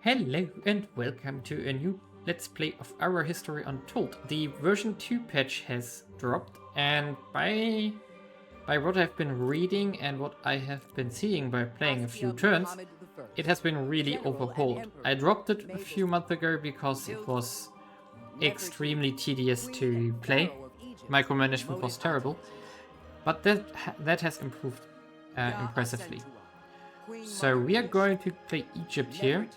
Hello and welcome to a new Let's Play of ARA History Untold. The version 2 patch has dropped, and by what I've been reading and what I have been seeing by playing a few turns, it has been really overhauled. I dropped it a few months ago because it was extremely tedious to play. Micromanagement was terrible, but that has improved impressively. So we are going to play Egypt here,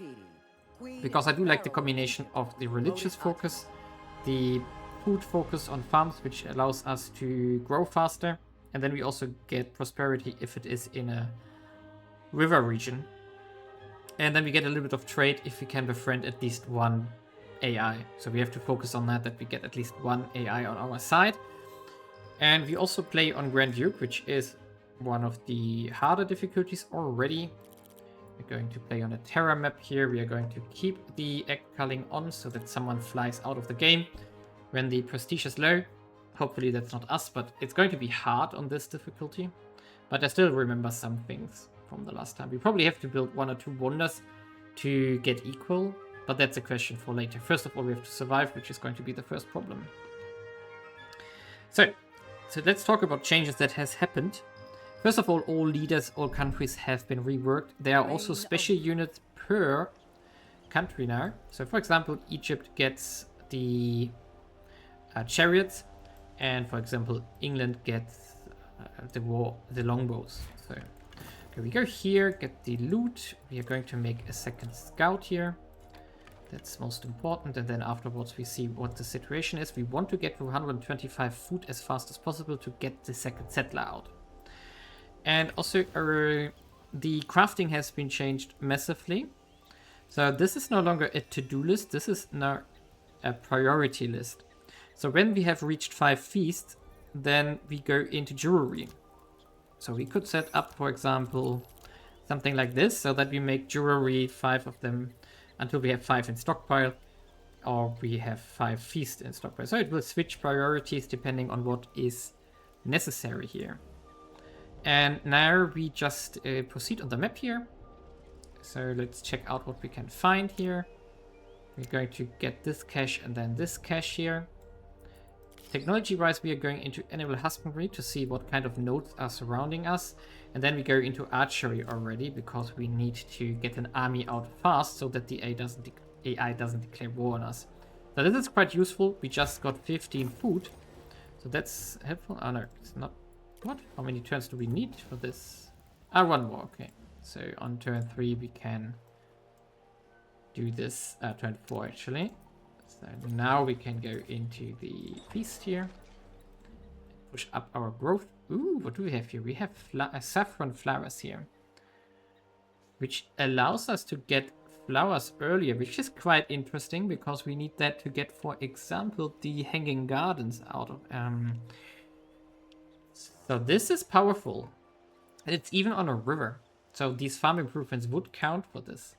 because I do like the combination of the religious focus, the food focus on farms, which allows us to grow faster, and then we also get prosperity if it is in a river region. And then we get a little bit of trade if we can befriend at least one AI. So we have to focus on that we get at least one AI on our side. And we also play on Grand Duke, which is one of the harder difficulties already. We're going to play on a Terra map here. We are going to keep the egg culling on so that someone flies out of the game when the prestige is low. Hopefully that's not us, but it's going to be hard on this difficulty. But I still remember some things from the last time. We probably have to build 1 or 2 wonders to get equal, but that's a question for later. First of all, we have to survive, which is going to be the first problem. So let's talk about changes that has happened. First of all leaders, all countries have been reworked. There are also special units per country now. So for example, Egypt gets the chariots, and for example, England gets the longbows. So okay, we go here, get the loot. We are going to make a second scout here. That's most important, and then afterwards we see what the situation is. We want to get to 125 food as fast as possible to get the second settler out. And also the crafting has been changed massively. So this is no longer a to-do list, this is now a priority list. So when we have reached 5 feasts, then we go into jewelry. So we could set up, for example, something like this, so that we make jewelry, 5 of them, until we have 5 in stockpile, or we have 5 feasts in stockpile. So it will switch priorities depending on what is necessary here. And now we just proceed on the map here. So let's check out what we can find here. We're going to get this cache and then this cache here. Technology-wise, we are going into animal husbandry to see what kind of nodes are surrounding us. And then we go into archery already, because we need to get an army out fast so that the AI doesn't declare war on us. So this is quite useful. We just got 15 food. So that's helpful. Oh no, it's not. What? How many turns do we need for this? 1 more, okay. So on turn 3 we can do this, turn 4 actually. So now we can go into the feast here. Push up our growth. Ooh, what do we have here? We have saffron flowers here, which allows us to get flowers earlier, which is quite interesting because we need that to get, for example, the hanging gardens out of... So this is powerful, and it's even on a river. So these farm improvements would count for this.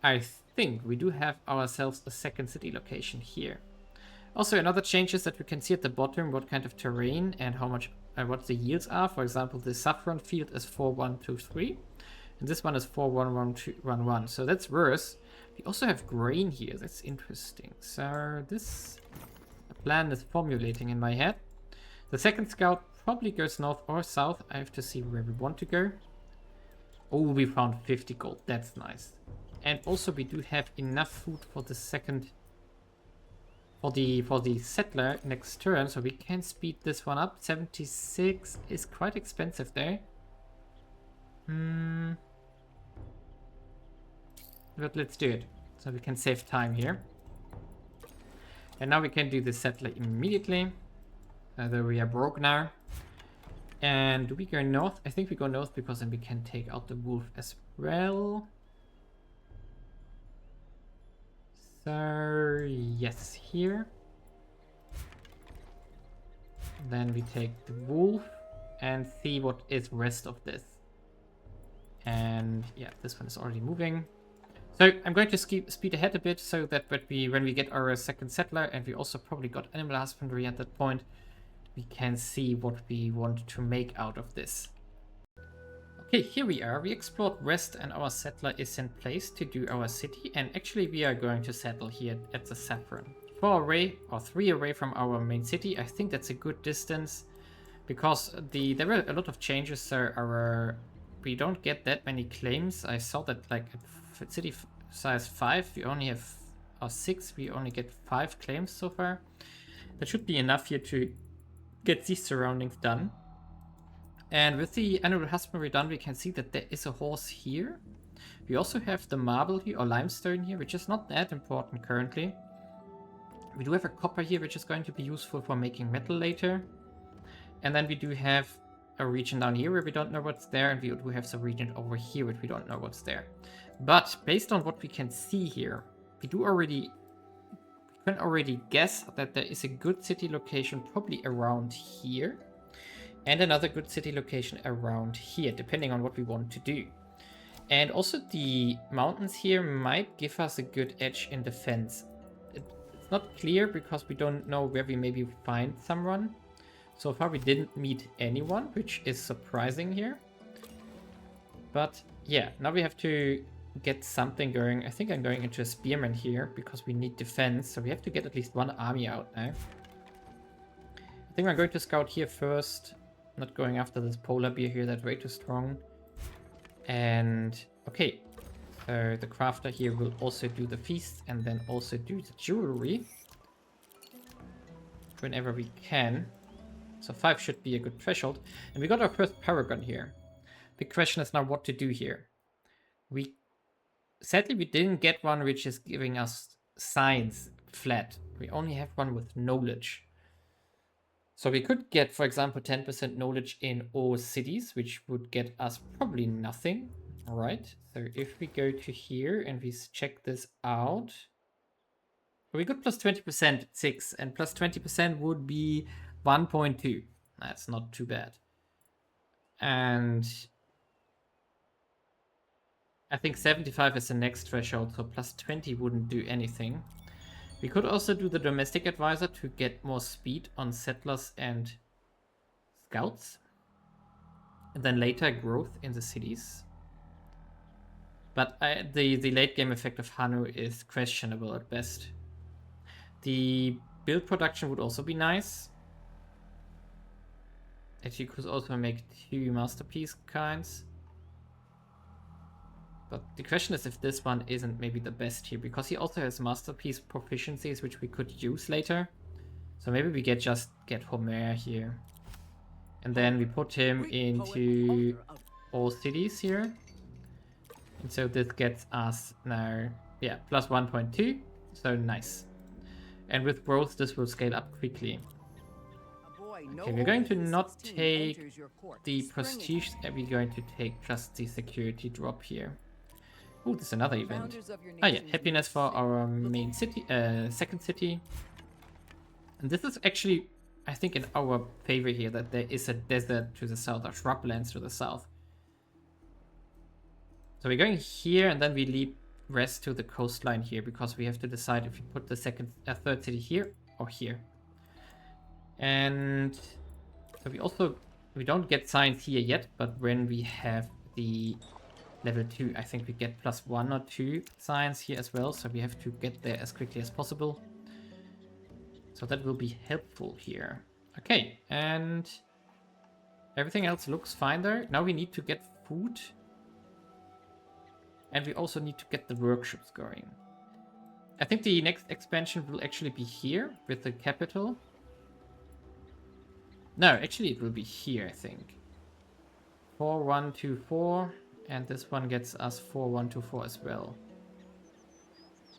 I think we do have ourselves a second city location here. Also, another change is that we can see at the bottom what kind of terrain and how much what the yields are. For example, the saffron field is 4123, and this one is 41111. So that's worse. We also have grain here. That's interesting. So this plan is formulating in my head. The second scout probably goes north or south. I have to see where we want to go. Oh, we found 50 gold. That's nice. And also we do have enough food for the second... For the settler next turn. So we can speed this one up. 76 is quite expensive there. But let's do it. So we can save time here. And now we can do the settler immediately. Though we are broke now. And do we go north? I think we go north because then we can take out the wolf as well. So yes, here. Then we take the wolf and see what is rest of this. And yeah, this one is already moving. So I'm going to speed ahead a bit so that when we get our second settler, and we also probably got animal husbandry at that point, we can see what we want to make out of this. Okay, here we are. We explored west and our settler is in place to do our city. And actually we are going to settle here at the Saffron. 4 away or 3 away from our main city. I think that's a good distance because there were a lot of changes. So we don't get that many claims. I saw that like at city size 5 we only have, or 6 we only get 5 claims so far. That should be enough here to get these surroundings done. And with the annual husbandry done, we can see that there is a horse here. We also have the marble here, or limestone here, which is not that important currently. We do have a copper here, which is going to be useful for making metal later. And then we do have a region down here where we don't know what's there, and we do have some region over here which we don't know what's there. But based on what we can see here, we can already guess that there is a good city location probably around here. And another good city location around here, depending on what we want to do. And also the mountains here might give us a good edge in defense. It's not clear because we don't know where we maybe find someone. So far we didn't meet anyone, which is surprising here. But yeah, now we have to get something going. I think I'm going into a spearman here because we need defense. So we have to get at least one army out now. I think I'm going to scout here first. Not going after this polar bear here, that's way too strong. And okay, so the crafter here will also do the feast and then also do the jewelry whenever we can. So 5 should be a good threshold. And we got our first paragon here. The question is now what to do here. Sadly we didn't get one which is giving us science flat. We only have one with knowledge. So we could get, for example, 10% knowledge in all cities, which would get us probably nothing. All right. So if we go to here and we check this out, we got plus 20% 6, and plus 20% would be 1.2. That's not too bad. And I think 75 is the next threshold, so plus 20 wouldn't do anything. We could also do the domestic advisor to get more speed on settlers and scouts. And then later growth in the cities. But the late game effect of Hanu is questionable at best. The build production would also be nice. Actually, you could also make 2 masterpiece kinds. But the question is if this one isn't maybe the best here, because he also has masterpiece proficiencies which we could use later. So maybe we just get Homer here. And then we put him into all cities here. And so this gets us now, yeah, plus 1.2. So nice. And with growth, this will scale up quickly. Okay, we're going to not take the prestige, and we're going to take just the security drop here. Oh, there's another event. Oh yeah, happiness for our main city, second city. And this is actually, I think, in our favor here, that there is a desert to the south, or shrublands to the south. So we're going here, and then we lead west to the coastline here, because we have to decide if we put the third city here or here. And so we don't get science here yet, but when we have the level 2, I think we get plus 1 or 2 science here as well, so we have to get there as quickly as possible. So that will be helpful here. Okay, and everything else looks fine there. Now we need to get food. And we also need to get the workshops going. I think the next expansion will actually be here with the capital. No, actually it will be here, I think. 4124. And this one gets us 4124 as well.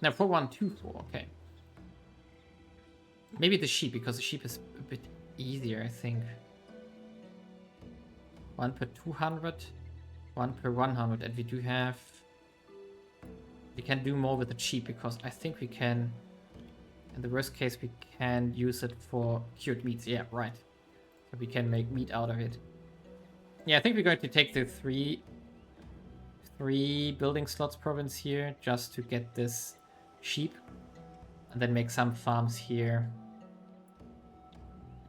No, 4124, okay. Maybe the sheep, because the sheep is a bit easier, I think. 1 per 200, 1 per 100, and we do have... We can do more with the sheep, because I think we can... In the worst case, we can use it for cured meats. Yeah, right. So we can make meat out of it. Yeah, I think we're going to take the three building slots province here just to get this sheep, and then make some farms here.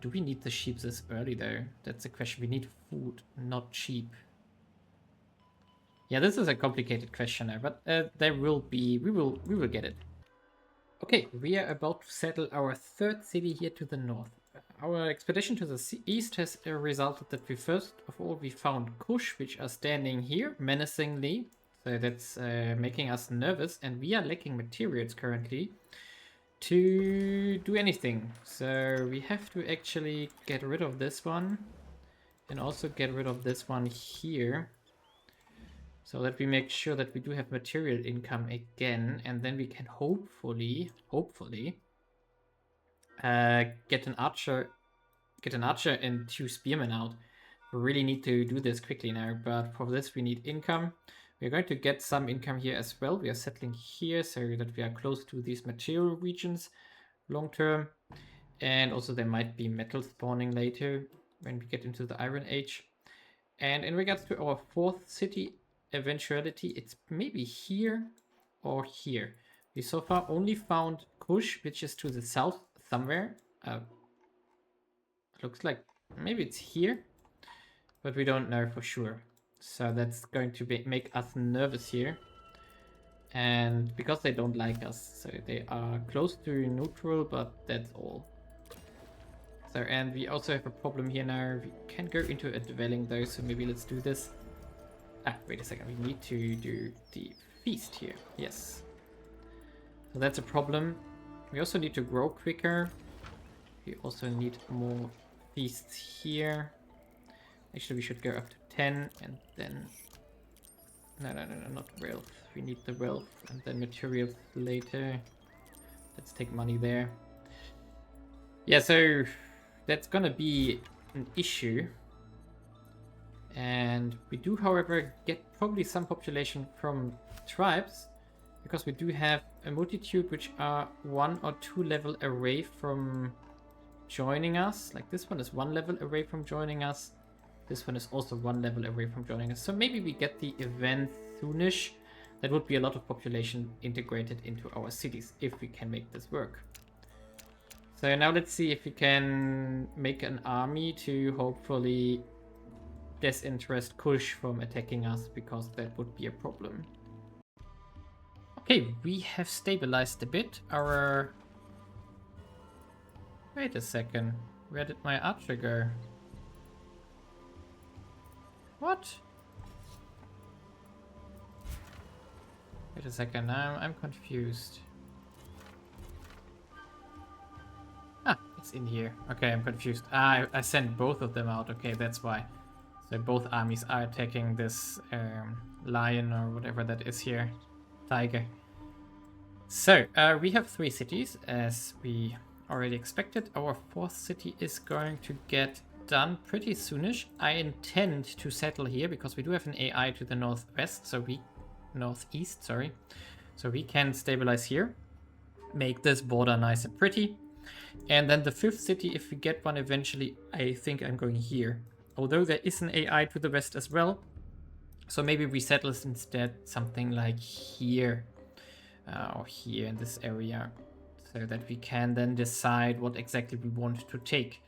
Do we need the sheep this early though? That's the question. We need food, not sheep. Yeah, this is a complicated questionnaire, but there will be, we will get it. Okay, we are about to settle our third city here to the north. Our expedition to the east has resulted that we first of all we found Kush, which are standing here menacingly. So that's making us nervous, and we are lacking materials currently to do anything. So we have to actually get rid of this one and also get rid of this one here, so that we make sure that we do have material income again, and then we can hopefully get an archer and 2 spearmen out. We really need to do this quickly now, but for this we need income. We're going to get some income here as well. We are settling here so that we are close to these material regions long term. And also there might be metal spawning later when we get into the Iron Age. And in regards to our fourth city eventuality, it's maybe here or here. We so far only found Kush, which is to the south somewhere. Looks like maybe it's here, but we don't know for sure. So that's going to make us nervous here. And because they don't like us, so they are close to neutral, but that's all. So, and we also have a problem here now. We can go into a dwelling though, so maybe let's do this. Ah, wait a second. We need to do the feast here. Yes. So that's a problem. We also need to grow quicker. We also need more feasts here. Actually, we should go up to 10 and then... No, not wealth. We need the wealth and then materials later. Let's take money there. Yeah, so that's gonna be an issue. And we do, however, get probably some population from tribes, because we do have a multitude which are 1 or 2 level away from joining us. Like this one is 1 level away from joining us. This one is also 1 level away from joining us. So maybe we get the event soonish. That would be a lot of population integrated into our cities if we can make this work. So now let's see if we can make an army to hopefully disinterest Kush from attacking us, because that would be a problem. Okay, we have stabilized a bit. Our... Wait a second. Where did my archer go? What? Wait a second, I'm confused. Ah, it's in here. Okay, I'm confused. Ah, I sent both of them out. Okay, that's why. So both armies are attacking this lion or whatever that is here. Tiger. So, we have 3 cities, as we already expected. Our 4th city is going to get done pretty soonish. I intend to settle here because we do have an AI to the northwest, so northeast, sorry. So we can stabilize here, make this border nice and pretty. And then the 5th city, if we get one eventually, I think I'm going here. Although there is an AI to the west as well. So maybe we settle instead something like here. Or here in this area. So that we can then decide what exactly we want to take.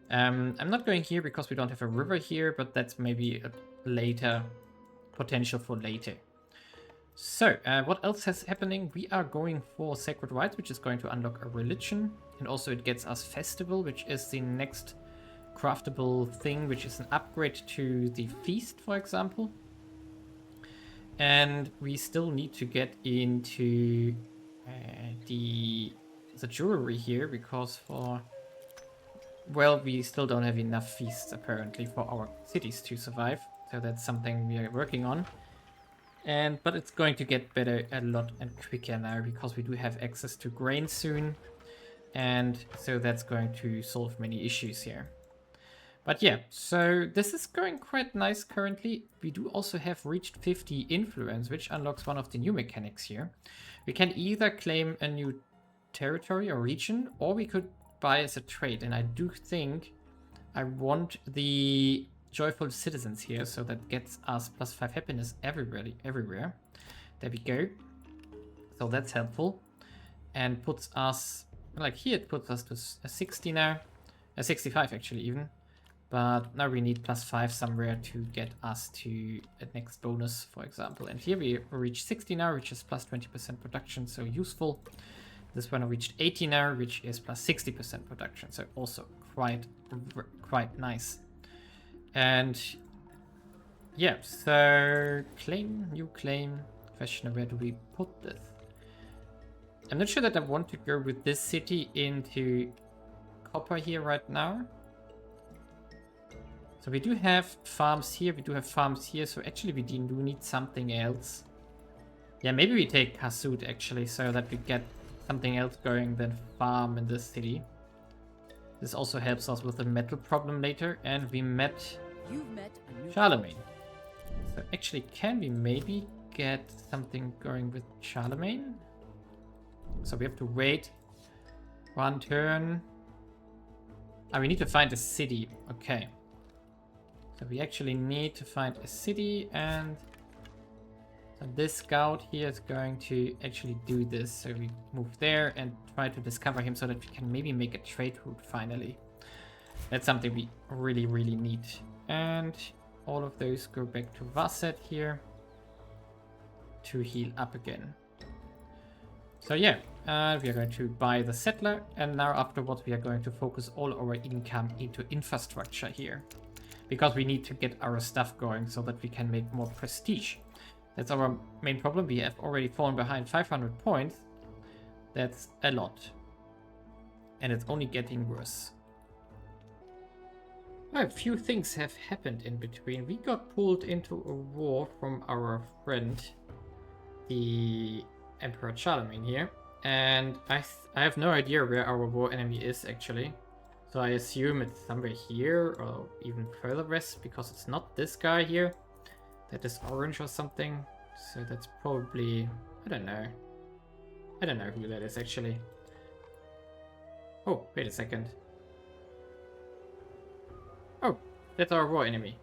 I'm not going here because we don't have a river here, but that's maybe a later potential for later. So, what else is happening? We are going for Sacred Rites, which is going to unlock a religion. And also it gets us Festival, which is the next craftable thing, which is an upgrade to the feast, for example. And we still need to get into the jewelry here, because well, we still don't have enough feasts apparently for our cities to survive. So that's something we are working on. But it's going to get better a lot and quicker now, because we do have access to grain soon. And so that's going to solve many issues here. But yeah, so this is going quite nice currently. We do also have reached 50 influence, which unlocks one of the new mechanics here. We can either claim a new territory or region, or we could buy as a trade. And I do think I want the joyful citizens here, so that gets us +5 happiness everywhere. There we go. So that's helpful. And puts us, like here it puts us to a 60 now. A 65 actually even. But now we need +5 somewhere to get us to a next bonus, for example. And here we reach 60 now, which is +20% production, so useful. This one reached 80 now, which is +60% production, so also quite nice. And yeah, so claim, new claim. Question of where do we put this? I'm not sure that I want to go with this city into copper here right now. So we do have farms here, we do have farms here, so actually we do need something else. Yeah, maybe we take Kasut actually, so that we get something else going than farm in this city. This also helps us with the metal problem later, and we met Charlemagne. So actually, can we maybe get something going with Charlemagne? So we have to wait one turn. Ah, we need to find a city. Okay. So we actually need to find a city, and so this scout here is going to actually do this. So we move there and try to discover him so that we can maybe make a trade route finally. That's something we really, really need. And all of those go back to Vasset here to heal up again. So yeah, we are going to buy the settler, and now afterwards we are going to focus all our income into infrastructure here. Because we need to get our stuff going so that we can make more prestige. That's our main problem. We have already fallen behind 500 points. That's a lot. And it's only getting worse. A few things have happened in between. We got pulled into a war from our friend, the Emperor Charlemagne here. And I have no idea where our war enemy is actually. So I assume it's somewhere here or even further west, because it's not this guy here. That is orange or something. So that's probably... I don't know. I don't know who that is actually. Oh, wait a second. Oh, that's our war enemy.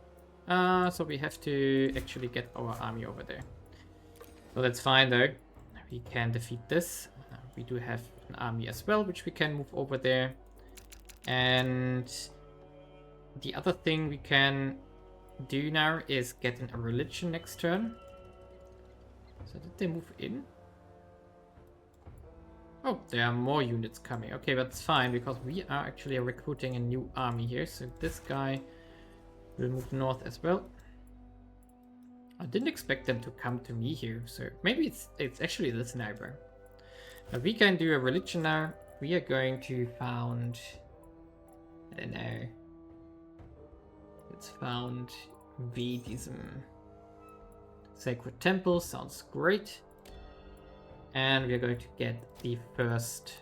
So we have to actually get our army over there. So that's fine though. We can defeat this. We do have an army as well, which we can move over there. And the other thing we can do now is get in a religion next turn. So did they move in? Oh, there are more units coming. Okay, that's fine, because we are actually recruiting a new army here. So this guy will move north as well. I didn't expect them to come to me here, so maybe it's actually this neighbor. Now we can do a religion now. We are going to found... I don't know. Let's found Vedism. Sacred Temple sounds great. And we're going to get the first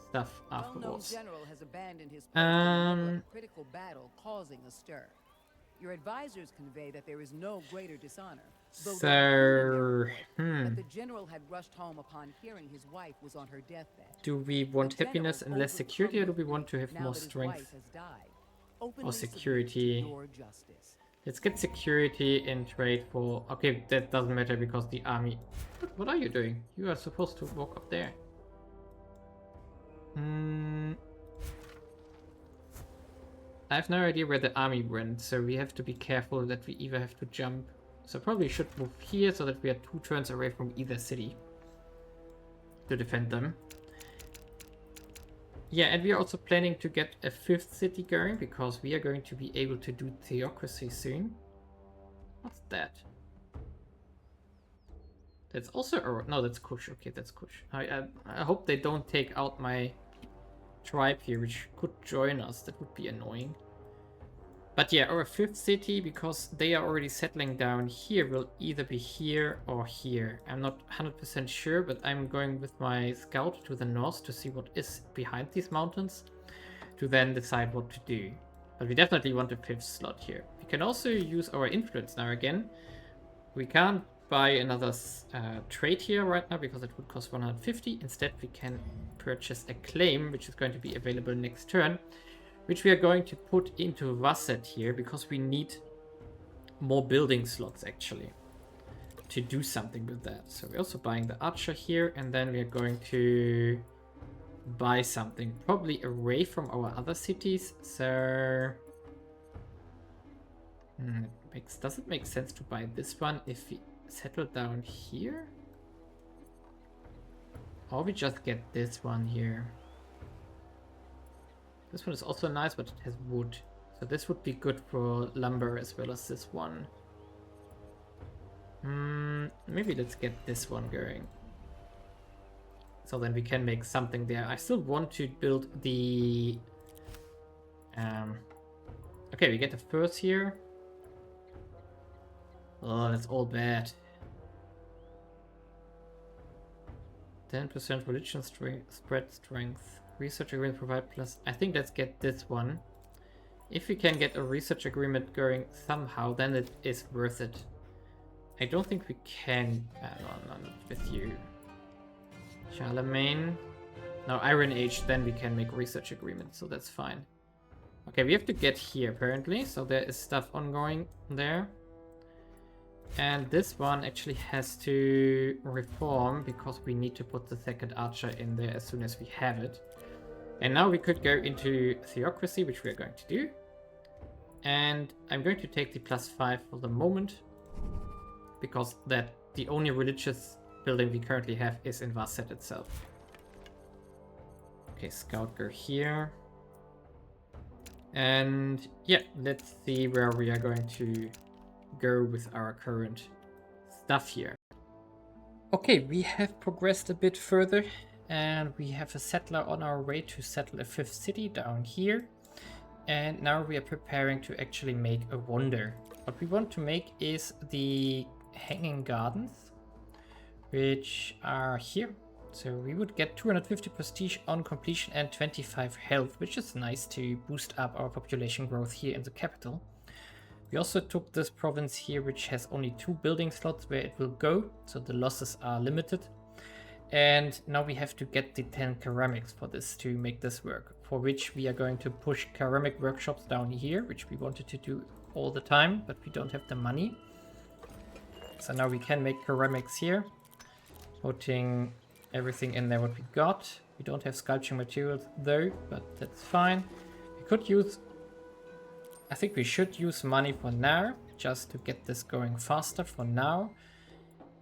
stuff afterwards. General has abandoned his post in the middle of a critical battle, causing a stir. Your advisors convey that there is no greater dishonor. So, that the general had rushed home upon hearing his wife was on her deathbed. Do we want happiness and less security, or do we want to have more strength? Or security? Let's get security in trade for... Okay, that doesn't matter because the army... What are you doing? You are supposed to walk up there. I have no idea where the army went, so we have to be careful that we either have to jump. So probably should move here so that we are 2 turns away from either city to defend them. Yeah, and we are also planning to get a 5th city going, because we are going to be able to do theocracy soon. What's that? That's also... No, that's Kush. Okay, that's Kush. I hope they don't take out my tribe here, which could join us. That would be annoying. But yeah, our 5th city, because they are already settling down here, will either be here or here. I'm not 100% sure, but I'm going with my scout to the north to see what is behind these mountains, to then decide what to do. But we definitely want a 5th slot here. We can also use our influence now again. We can't buy another trade here right now because it would cost 150. Instead, we can purchase a claim, which is going to be available next turn, which we are going to put into Vasset here, because we need more building slots actually to do something with that. So we're also buying the archer here, and then we are going to buy something probably away from our other cities. So Does it make sense to buy this one if we settle down here? Or we just get this one here? This one is also nice, but it has wood. So this would be good for lumber as well as this one. Maybe let's get this one going. So then we can make something there. I still want to build the... Okay, we get the furs here. Oh, that's all bad. 10% religion spread strength. Research agreement provide plus. I think let's get this one. If we can get a research agreement going somehow, then it is worth it. I don't think we can. No, not with you. Charlemagne. No, Iron Age, then we can make research agreements, so that's fine. Okay, we have to get here apparently, so there is stuff ongoing there. And this one actually has to reform because we need to put the second archer in there as soon as we have it. And now we could go into theocracy, which we are going to do. And I'm going to take the +5 for the moment, because that the only religious building we currently have is in Varset itself. Okay, scout go here. And yeah, let's see where we are going to go with our current stuff here. Okay, we have progressed a bit further and we have a settler on our way to settle a 5th city down here. And now we are preparing to actually make a wonder. What we want to make is the Hanging Gardens, which are here. So we would get 250 prestige on completion and 25 health, which is nice to boost up our population growth here in the capital. We also took this province here, which has only 2 building slots where it will go, so the losses are limited. And now we have to get the 10 ceramics for this to make this work, for which we are going to push ceramic workshops down here, which we wanted to do all the time, but we don't have the money. So now we can make ceramics here, putting everything in there what we got. We don't have sculpting materials though, but that's fine. We could use... I think we should use money for now, just to get this going faster for now.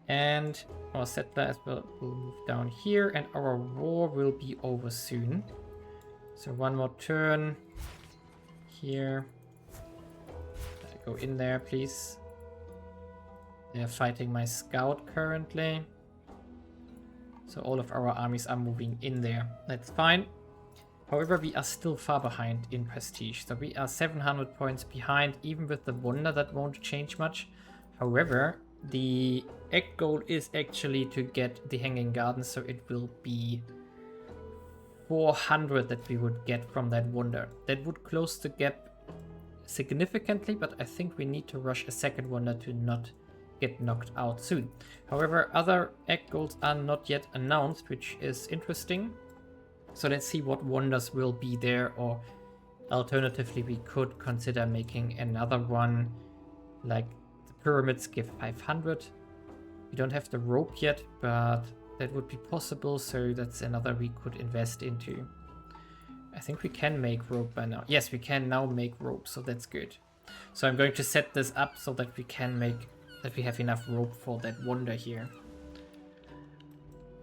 And our settler as well will move down here, and our war will be over soon. So one more turn here. Go in there, please. They're fighting my scout currently. So all of our armies are moving in there. That's fine. However, we are still far behind in prestige. So we are 700 points behind, even with the wonder that won't change much. However, the egg goal is actually to get the Hanging Gardens, so it will be 400 that we would get from that wonder. That would close the gap significantly, but I think we need to rush a second wonder to not get knocked out soon. However, other egg goals are not yet announced, which is interesting. So let's see what wonders will be there, or alternatively we could consider making another one, like the pyramids give 500. We don't have the rope yet, but that would be possible, so that's another we could invest into. I think we can make rope by now. Yes, we can now make rope, so that's good. So I'm going to set this up so that we can make, that we have enough rope for that wonder here.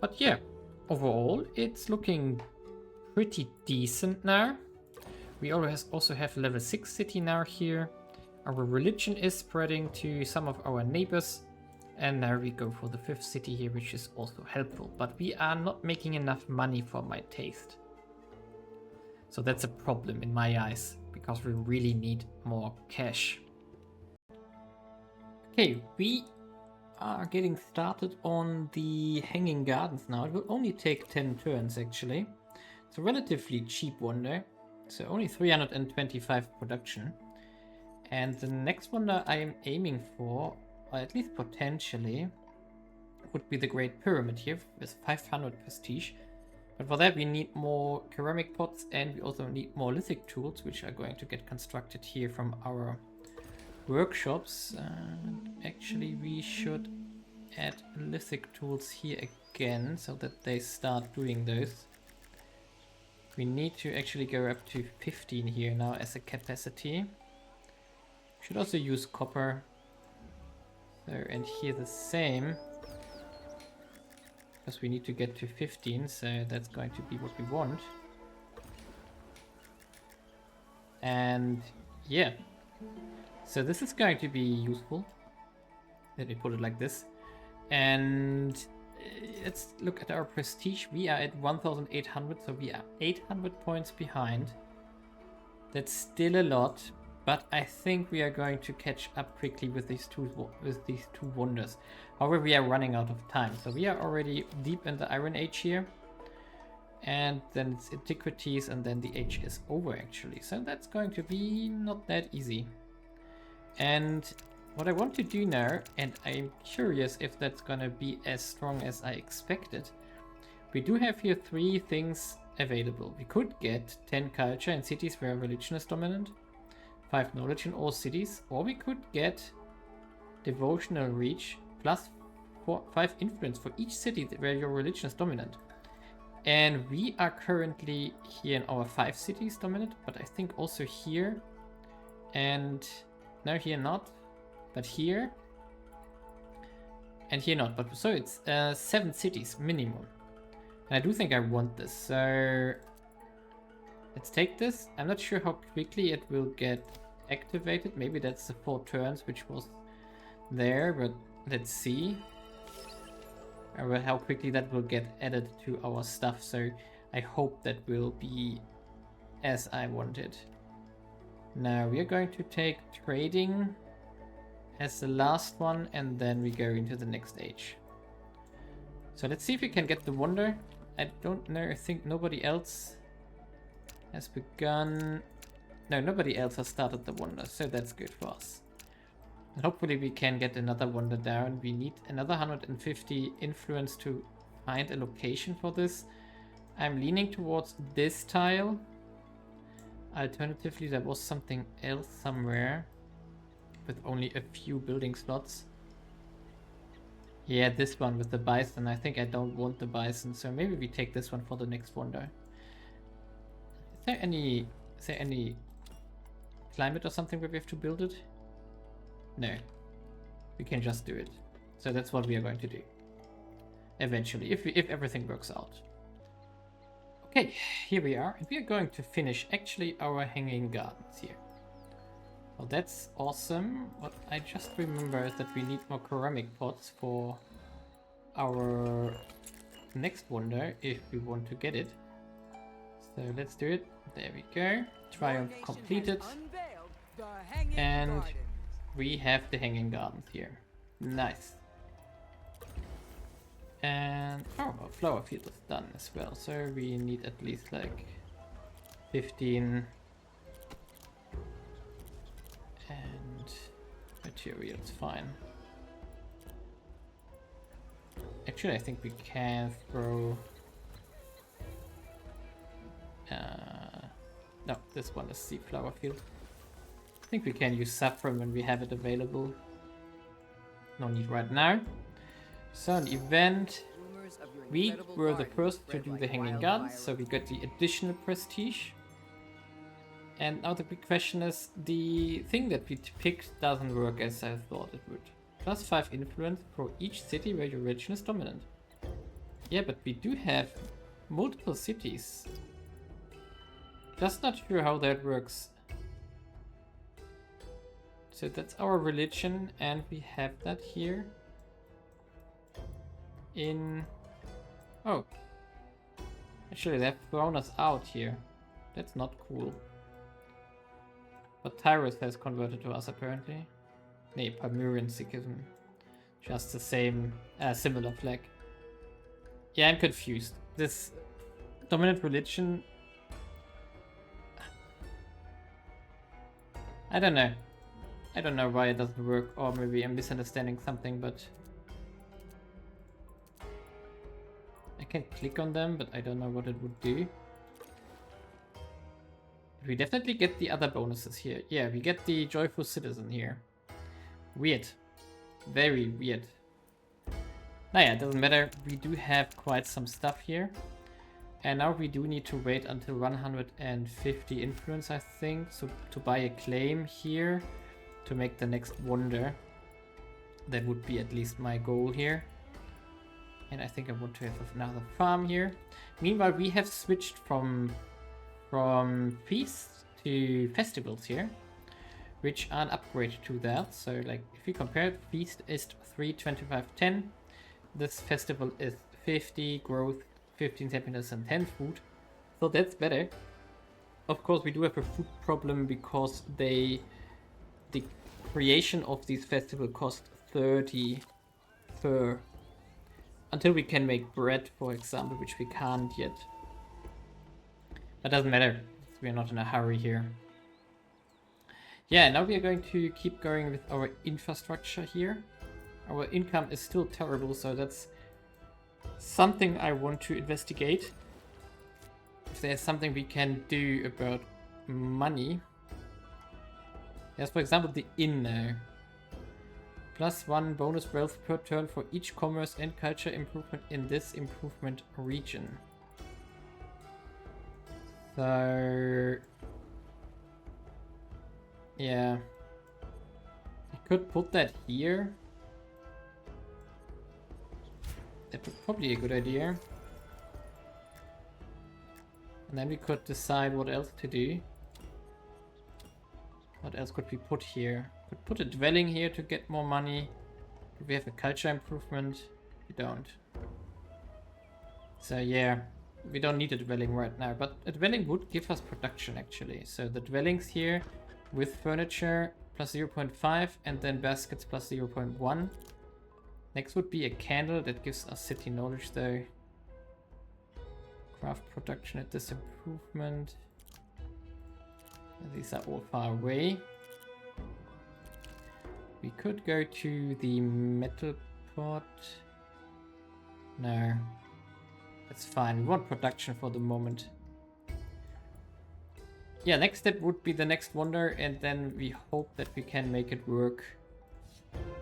But yeah, overall it's looking pretty decent now. We also have a level 6 city now here. Our religion is spreading to some of our neighbors. And now we go for the 5th city here, which is also helpful. But we are not making enough money for my taste. So that's a problem in my eyes, because we really need more cash. Okay, we are getting started on the Hanging Gardens now. It will only take 10 turns actually. It's a relatively cheap wonder, so only 325 production. And the next wonder I am aiming for, or at least potentially, would be the Great Pyramid here with 500 prestige. But for that we need more ceramic pots, and we also need more lithic tools, which are going to get constructed here from our workshops. Actually we should add lithic tools here again, so that they start doing those. We need to actually go up to 15 here now as a capacity. Should also use copper. So, and here the same. Because we need to get to 15, so that's going to be what we want. And yeah. So this is going to be useful. Let me put it like this. And let's look at our prestige. We are at 1,800, so we are 800 points behind. That's still a lot, but I think we are going to catch up quickly with these two wonders. However, we are running out of time, so we are already deep in the Iron Age here. And then it's Antiquities, and then the age is over actually. So that's going to be not that easy. And what I want to do now, and I'm curious if that's gonna be as strong as I expected. We do have here 3 things available. We could get 10 culture in cities where religion is dominant, 5 knowledge in all cities, or we could get devotional reach plus 5 influence for each city where your religion is dominant. And we are currently here in our 5 cities dominant, but I think also here, and no, here not, but here, and here not. But so it's 7 cities minimum. And I do think I want this, so let's take this. I'm not sure how quickly it will get activated. Maybe that's the 4 turns which was there, but let's see. Or how quickly that will get added to our stuff, so I hope that will be as I wanted. Now we are going to take trading as the last one, and then we go into the next age. So let's see if we can get the wonder. I don't know, I think nobody else has begun. No, nobody else has started the wonder, so that's good for us. And hopefully we can get another wonder down. We need another 150 influence to find a location for this. I'm leaning towards this tile. Alternatively, there was something else somewhere with only a few building slots. Yeah, this one with the bison. I think I don't want the bison, so maybe we take this one for the next wonder. Is there any climate or something where we have to build it? No, we can just do it. So that's what we are going to do eventually, if everything works out. Okay, here we are, and we are going to finish actually our hanging gardens here. Well, that's awesome. What I just remember is that we need more ceramic pots for our next wonder if we want to get it. So let's do it. There we go. Triumph completed. And we have the hanging gardens here. Nice. And our flower field is done as well. So we need at least like 15 and materials. Fine. Actually, I think we can throw. No, this one is the flower field. I think we can use saffron when we have it available. No need right now. So an event. We were the first to do the hanging gardens, so we got the additional prestige. And now the big question is, the thing that we picked doesn't work as I thought it would. Plus 5 influence for each city where your religion is dominant. Yeah, but we do have multiple cities. Just not sure how that works. So that's our religion, and we have that here. Oh. Actually, they've thrown us out here. That's not cool. But Tyrus has converted to us apparently. Nee, Palmyrian Sikhism. Just the same, similar flag. Yeah, I'm confused. This dominant religion... I don't know. I don't know why it doesn't work, or maybe I'm misunderstanding something, but... I can click on them, but I don't know what it would do. We definitely get the other bonuses here. Yeah, we get the Joyful Citizen here. Weird. Very weird. Naja, it doesn't matter. We do have quite some stuff here. And now we do need to wait until 150 influence, I think, so to buy a claim here. to make the next wonder. That would be at least my goal here. And I think I want to have another farm here. Meanwhile, we have switched from feasts to festivals here, which are an upgrade to that. So like if you compare it, feast is 3, 25, 10. This festival is 50 growth, 15 happiness, and 10 food. So that's better. Of course, we do have a food problem because the creation of these festivals cost 30 per. Until we can make bread, for example, which we can't yet. That doesn't matter. We're not in a hurry here. Yeah, now we are going to keep going with our infrastructure here. Our income is still terrible, so that's something I want to investigate. If there's something we can do about money. There's, for example, the inn now. +1 bonus wealth per turn for each commerce and culture improvement in this improvement region. So yeah, we could put that here. That would probably be a good idea. And then we could decide what else to do. What else could we put here? Could put a dwelling here to get more money. Do we have a culture improvement? We don't. So yeah, we don't need a dwelling right now, but a dwelling would give us production actually. So the dwellings here with furniture +0.5 and then baskets +0.1. Next would be a candle that gives us city knowledge though. Craft production at this improvement. These are all far away. We could go to the metal pot. No, that's fine. We want production for the moment. Yeah, next step would be the next wonder, and then we hope that we can make it work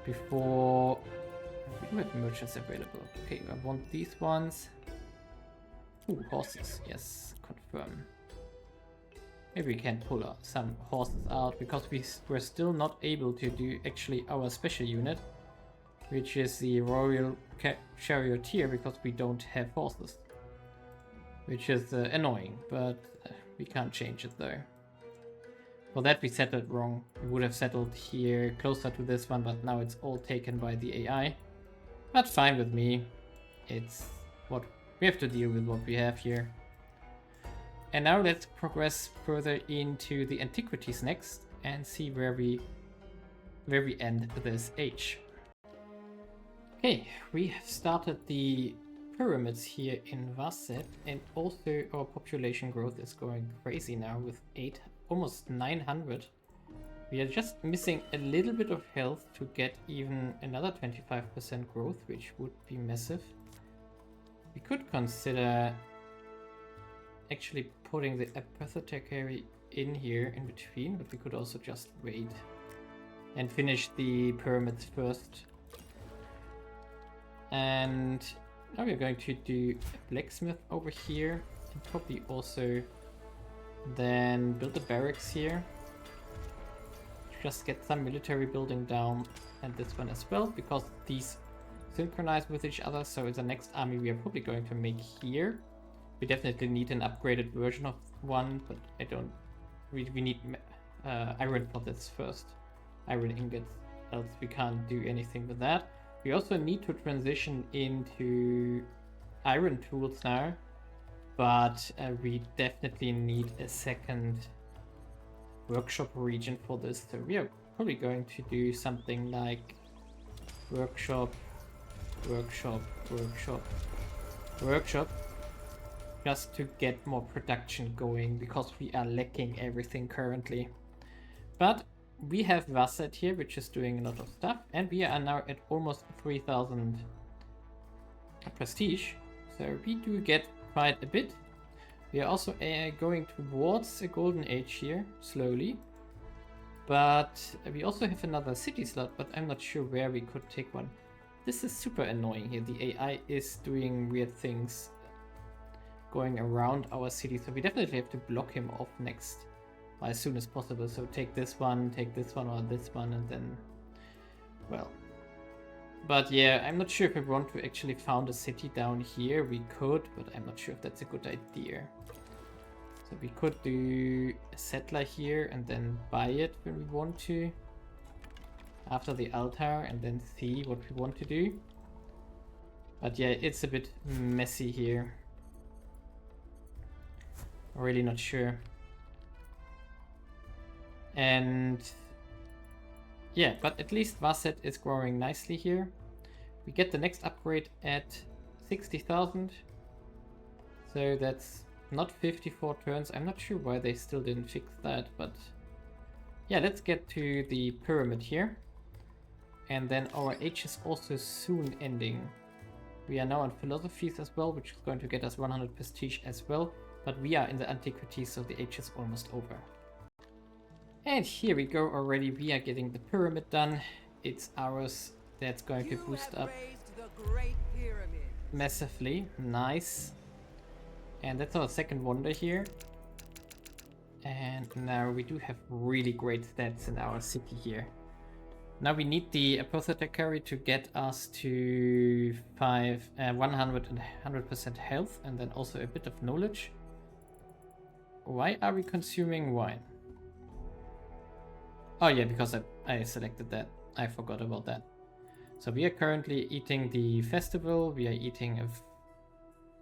before we do have merchants available. Okay, I want these ones. Ooh, horses. Yes, confirm. Maybe we can pull some horses out because we're still not able to do actually our special unit, which is the Royal Charioteer, because we don't have horses, which is annoying, but we can't change it though. For that we settled wrong. We would have settled here closer to this one, but now it's all taken by the AI. But fine with me. It's what we have to deal with, what we have here. And now let's progress further into the antiquities next and see where we end this age. Okay, we have started the pyramids here in Vasset, and also our population growth is going crazy now with almost 900. We are just missing a little bit of health to get even another 25% growth, which would be massive. We could consider actually putting the apothecary in here in between, but we could also just wait and finish the pyramids first. And now we're going to do a blacksmith over here, and probably also then build a barracks here. Just get some military building down, and this one as well, because these synchronize with each other. So the next army we are probably going to make here. We definitely need an upgraded version of one, but I don't. We need iron for this first. Iron ingots, else we can't do anything with that. We also need to transition into iron tools now, but we definitely need a second workshop region for this. So we are probably going to do something like workshop, workshop, workshop, workshop, just to get more production going, because we are lacking everything currently. But we have Vasset here, which is doing a lot of stuff, and we are now at almost 3000 prestige, so we do get quite a bit. We are also going towards a golden age here, slowly. But we also have another city slot, but I'm not sure where we could take one. This is super annoying here. The AI is doing weird things going around our city, so we definitely have to block him off next. as soon as possible. So take this one, or this one, and then, well. But yeah, I'm not sure if we want to actually found a city down here. We could, but I'm not sure if that's a good idea. So we could do a settler here and then buy it when we want to. After the altar, and then see what we want to do. But yeah, it's a bit messy here. Really not sure. And yeah, but at least Vasset is growing nicely here. We get the next upgrade at 60,000. So that's not 54 turns. I'm not sure why they still didn't fix that, but yeah, let's get to the pyramid here. And then our age is also soon ending. We are now on philosophies as well, which is going to get us 100 prestige as well. But we are in the antiquities, so the age is almost over. And here we go already. We are getting the pyramid done. It's ours. That's going to boost up massively. Nice. And that's our second wonder here. And now we do have really great stats in our city here. Now we need the apothecary to get us to 100% health, and then also a bit of knowledge. Why are we consuming wine? Oh yeah, because I selected that. I forgot about that. So we are currently eating the festival. We are eating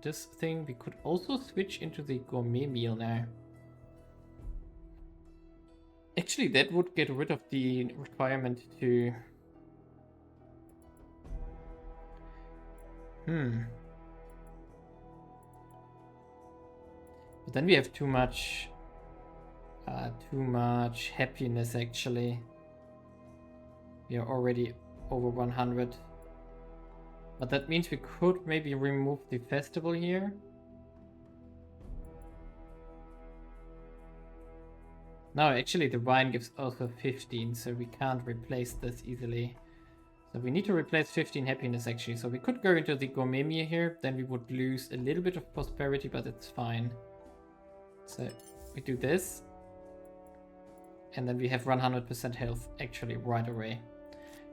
this thing. We could also switch into the gourmet meal now. Actually, that would get rid of the requirement to... But then we have too much happiness, actually. We are already over 100. But that means we could maybe remove the festival here. No, actually the wine gives also 15, so we can't replace this easily. So we need to replace 15 happiness actually. So we could go into the gourmet meal here, then we would lose a little bit of prosperity, but it's fine. So we do this. And then we have 100% health actually right away.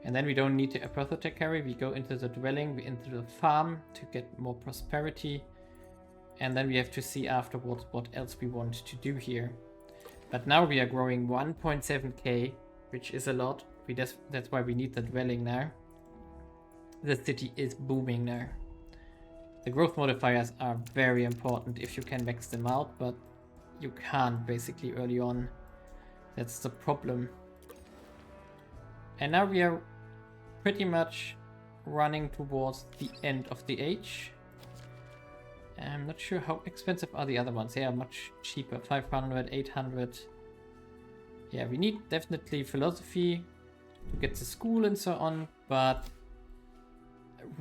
And then we don't need the apothecary, we go into the dwelling, we into the farm to get more prosperity. And then we have to see afterwards what else we want to do here. But now we are growing 1.7k, which is a lot. That's why we need the dwelling now. The city is booming now. The growth modifiers are very important if you can max them out, but you can't basically early on. That's the problem. And now we are pretty much running towards the end of the age. I'm not sure how expensive are the other ones. They are much cheaper, 500, 800. Yeah, we need definitely philosophy to get to school and so on, but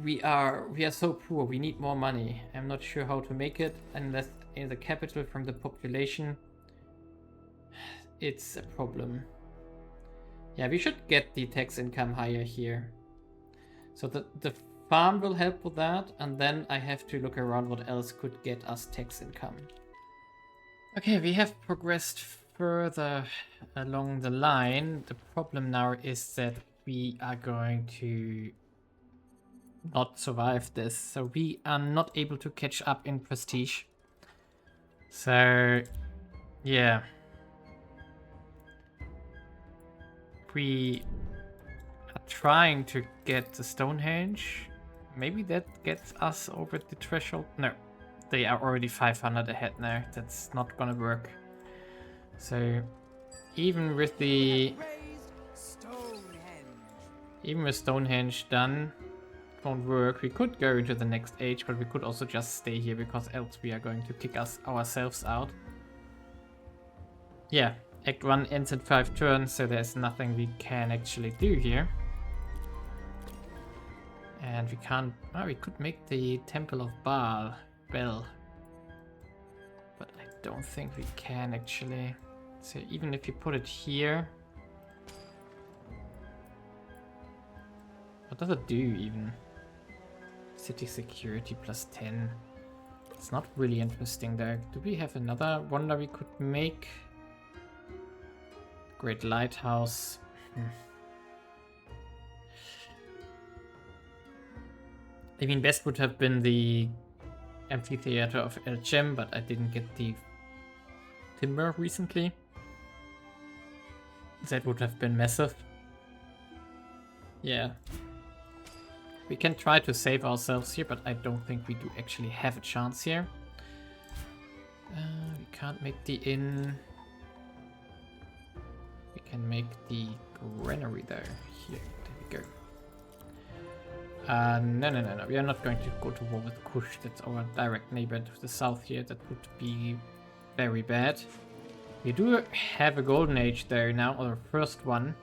we are so poor. We need more money. I'm not sure how to make it unless in the capital from the population. It's a problem. Yeah, we should get the tax income higher here. So the farm will help with that, and then I have to look around what else could get us tax income. Okay, we have progressed further along the line. The problem now is that we are going to not survive this, so we are not able to catch up in prestige. So yeah, we are trying to get the Stonehenge. Maybe that gets us over the threshold. No, they are already 500 ahead now. That's not gonna work. So even with Stonehenge done, it won't work. We could go into the next age, but we could also just stay here because else we are going to kick ourselves out. Yeah, Act 1 ends in 5 turns, so there's nothing we can actually do here. And we can't... Oh, we could make the Temple of Bel. But I don't think we can actually. So even if you put it here... What does it do even? City security plus 10. It's not really interesting there. Do we have another wonder we could make? Great lighthouse. I mean, best would have been the amphitheater of El Chem, but I didn't get the timber recently. That would have been massive. Yeah. We can try to save ourselves here, but I don't think we do actually have a chance here. We can't make the inn. We can make the granary there. Here, there we go. No. We are not going to go to war with Kush. That's our direct neighbor to the south here. That would be very bad. We do have a golden age there now, or the first one.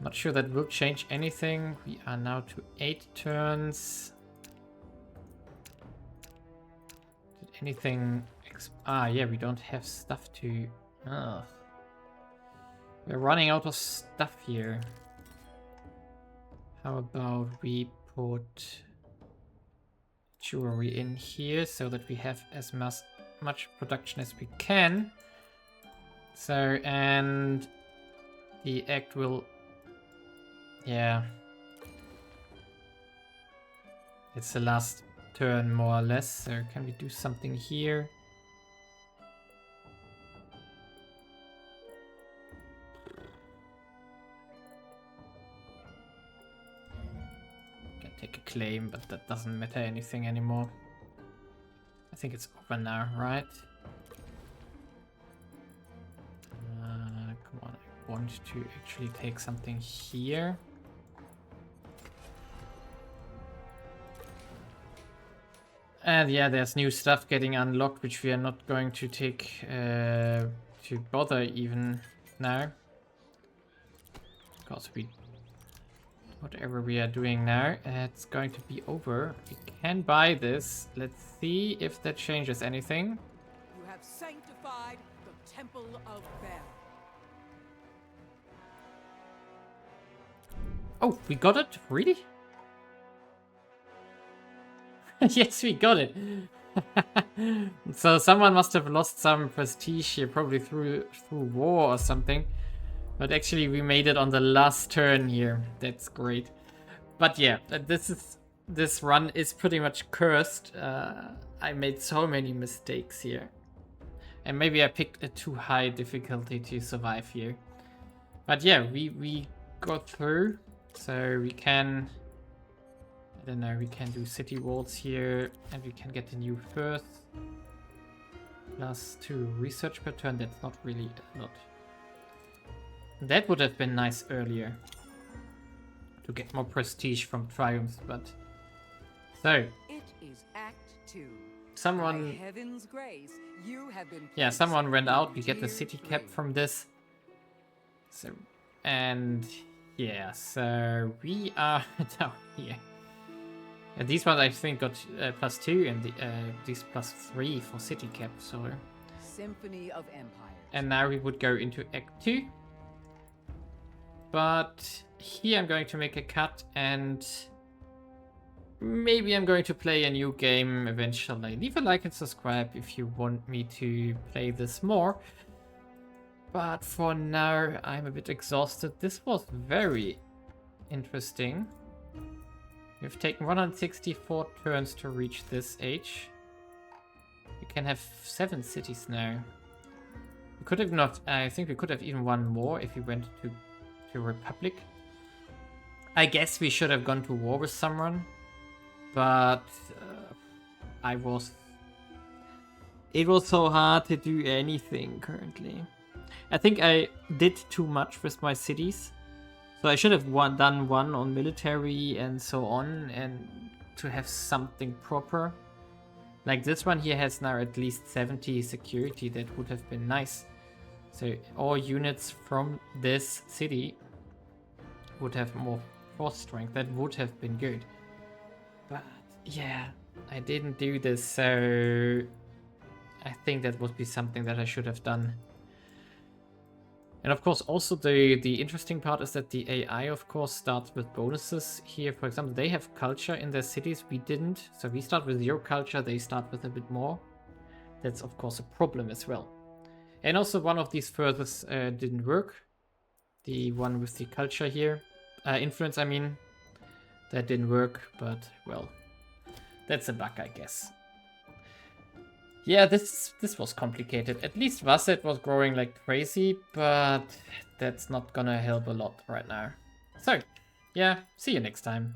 Not sure that will change anything. We are now to 8 turns. Did anything... yeah, we don't have stuff to... We're running out of stuff here. How about we put jewelry in here so that we have as much production as we can. So, and the act will... Yeah. It's the last turn, more or less. So can we do something here? Can take a claim, but that doesn't matter anything anymore. I think it's over now, right? Come on, I want to actually take something here. And yeah, there's new stuff getting unlocked, which we are not going to take to bother even now. Because whatever we are doing now, it's going to be over. We can buy this. Let's see if that changes anything. You have sanctified the Temple of Bel. Oh, we got it? Really? Yes, we got it. So someone must have lost some prestige here, probably through war or something. But actually we made it on the last turn here. That's great. But yeah, this run is pretty much cursed. I made so many mistakes here. And maybe I picked a too high difficulty to survive here. But yeah, we got through. So we can... I don't know, we can do city walls here, and we can get a new first. +2 research per turn, that's not really a lot. That would have been nice earlier. To get more prestige from triumphs, but... So... It is Act 2. Someone... By heaven's grace, you have been... Yeah, someone went out, we get the city cap from this. So... And... Yeah, so we are down here. And these ones I think got +2 and these +3 for city cap, so... Symphony of Empires. And now we would go into Act 2. But here I'm going to make a cut and maybe I'm going to play a new game eventually. Leave a like and subscribe if you want me to play this more. But for now I'm a bit exhausted. This was very interesting. We've taken 164 turns to reach this age. We can have 7 cities now. We could have not... I think we could have even one more if we went to Republic. I guess we should have gone to war with someone. But... It was so hard to do anything currently. I think I did too much with my cities. So I should have done one on military and so on, and to have something proper. Like this one here has now at least 70 security, that would have been nice. So all units from this city would have more force strength, that would have been good. But yeah, I didn't do this, so I think that would be something that I should have done. And of course, also the interesting part is that the AI, of course, starts with bonuses. Here, for example, they have culture in their cities. We didn't. So we start with 0 culture. They start with a bit more. That's, of course, a problem as well. And also one of these furthers didn't work. The one with the culture here. Influence, I mean. That didn't work, but, well, that's a bug, I guess. Yeah, this was complicated. At least Vasset was growing like crazy, but that's not gonna help a lot right now. So, yeah, see you next time.